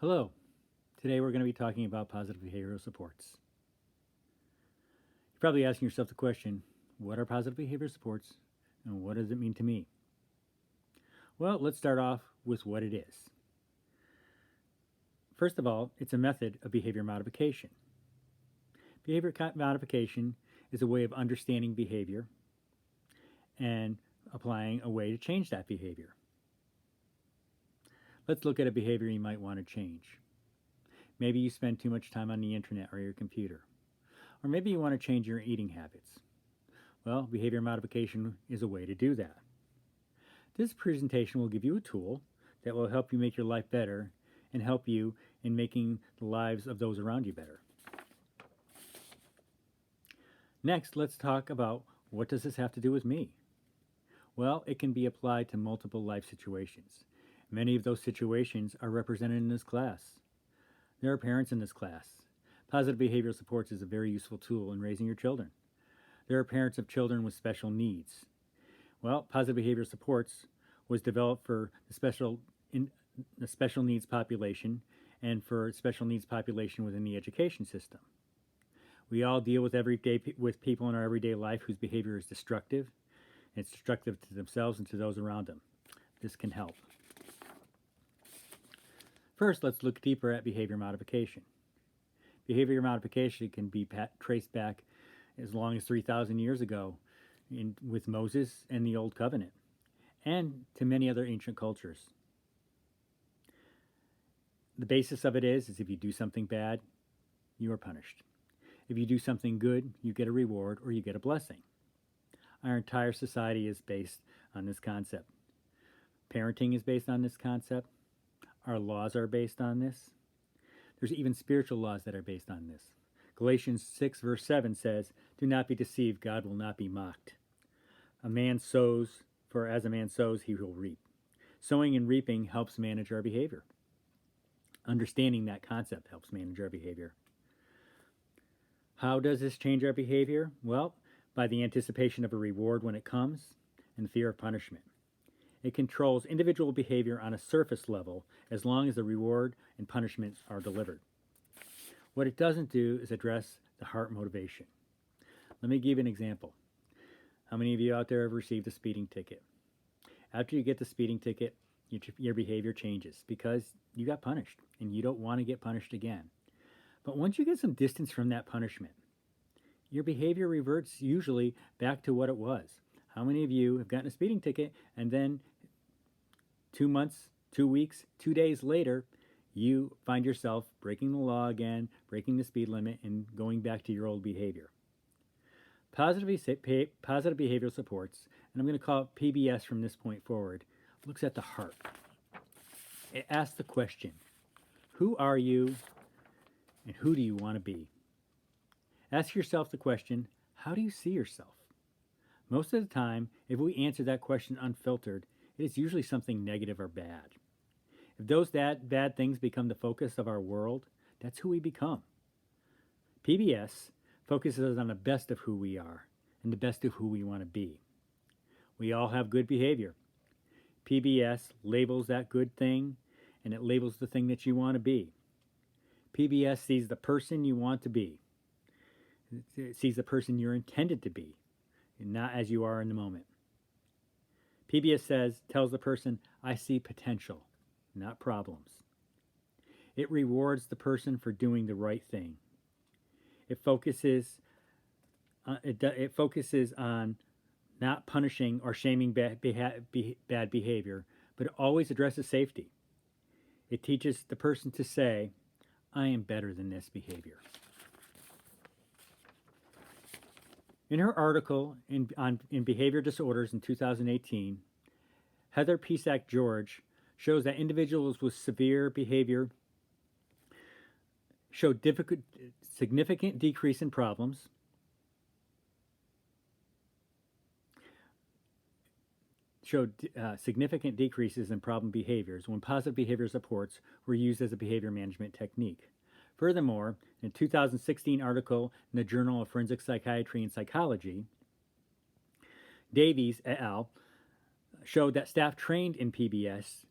Hello. Today we're going to be talking about positive behavioral supports. You're probably asking yourself the question, what are positive behavioral supports and what does it mean to me? Well, let's start off with what it is. First of all, it's a method of behavior modification. Behavior modification is a way of understanding behavior and applying a way to change that behavior. Let's look at a behavior you might want to change. Maybe you spend too much time on the internet or your computer. Or maybe you want to change your eating habits. Well, behavior modification is a way to do that. This presentation will give you a tool that will help you make your life better and help you in making the lives of those around you better. Next, let's talk about what does this have to do with me? Well, it can be applied to multiple life situations. Many of those situations are represented in this class. There are parents in this class. Positive behavioral supports is a very useful tool in raising your children. There are parents of children with special needs. Well, positive behavioral supports was developed for the special needs population and for special needs population within the education system. We all deal with people in our everyday life whose behavior is destructive. It's destructive to themselves and to those around them. This can help. First, let's look deeper at behavior modification. Behavior modification can be traced back as long as 3,000 years ago with Moses and the Old Covenant, and to many other ancient cultures. The basis of it is if you do something bad, you are punished. If you do something good, you get a reward or you get a blessing. Our entire society is based on this concept. Parenting is based on this concept. Our laws are based on this. There's even spiritual laws that are based on this. Galatians 6 verse 7 says, "Do not be deceived, God will not be mocked. A man sows, for as a man sows, he will reap." Sowing and reaping helps manage our behavior. Understanding that concept helps manage our behavior. How does this change our behavior? Well, by the anticipation of a reward when it comes and the fear of punishment. It controls individual behavior on a surface level as long as the reward and punishments are delivered. What it doesn't do is address the heart motivation. Let me give you an example. How many of you out there have received a speeding ticket? After you get the speeding ticket, your behavior changes because you got punished and you don't want to get punished again. But once you get some distance from that punishment, your behavior reverts usually back to what it was. How many of you have gotten a speeding ticket and then 2 months, 2 weeks, 2 days later, you find yourself breaking the law again, breaking the speed limit, and going back to your old behavior? Positive behavioral supports, and I'm going to call it PBS from this point forward, looks at the heart. It asks the question, who are you and who do you want to be? Ask yourself the question, how do you see yourself? Most of the time, if we answer that question unfiltered, it is usually something negative or bad. If those bad things become the focus of our world, that's who we become. PBS focuses on the best of who we are and the best of who we want to be. We all have good behavior. PBS labels that good thing and it labels the thing that you want to be. PBS sees the person you want to be. It sees the person you're intended to be, and not as you are in the moment. PBS tells the person, I see potential, not problems. It rewards the person for doing the right thing. It focuses on not punishing or shaming bad behavior, but it always addresses safety. It teaches the person to say, I am better than this behavior. In her article in Behavior Disorders in 2018, Heather Pisak George shows that individuals with severe behavior show significant decrease in problems, significant decreases in problem behaviors when positive behavior supports were used as a behavior management technique. Furthermore, in a 2016 article in the Journal of Forensic Psychiatry and Psychology, Davies et al. Showed that staff trained in PBS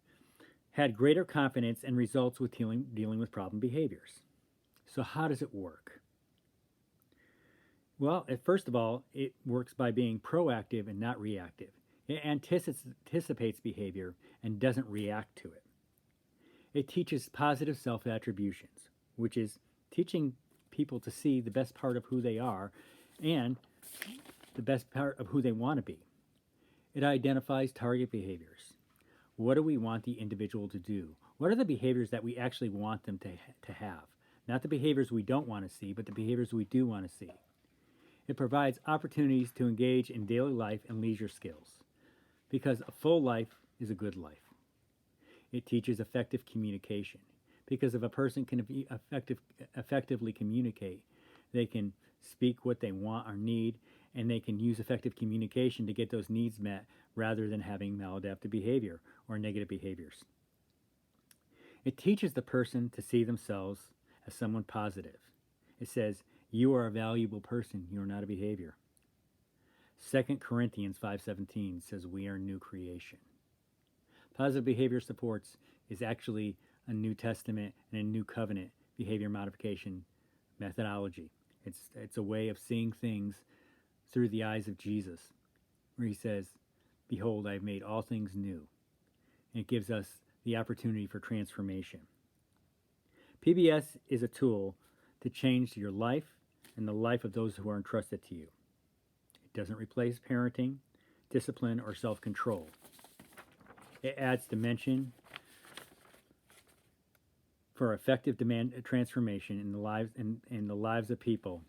had greater confidence and results with dealing with problem behaviors. So, how does it work? Well, first of all, it works by being proactive and not reactive. It anticipates behavior and doesn't react to it. It teaches positive self attributions, which is teaching people to see the best part of who they are and the best part of who they want to be. It identifies target behaviors. What do we want the individual to do? What are the behaviors that we actually want them to have? Not the behaviors we don't want to see, but the behaviors we do want to see. It provides opportunities to engage in daily life and leisure skills, because a full life is a good life. It teaches effective communication, because if a person can effectively communicate, they can speak what they want or need, and they can use effective communication to get those needs met rather than having maladaptive behavior or negative behaviors. It teaches the person to see themselves as someone positive. It says, you are a valuable person, you are not a behavior. 2 Corinthians 5:17 says we are new creation. Positive behavior supports is actually a New Testament and a New Covenant behavior modification methodology. It's a way of seeing things through the eyes of Jesus, where he says, behold, I have made all things new. And it gives us the opportunity for transformation. PBS is a tool to change your life and the life of those who are entrusted to you. It doesn't replace parenting, discipline, or self-control. It adds dimension for effective transformation in the lives of people,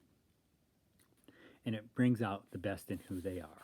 and it brings out the best in who they are.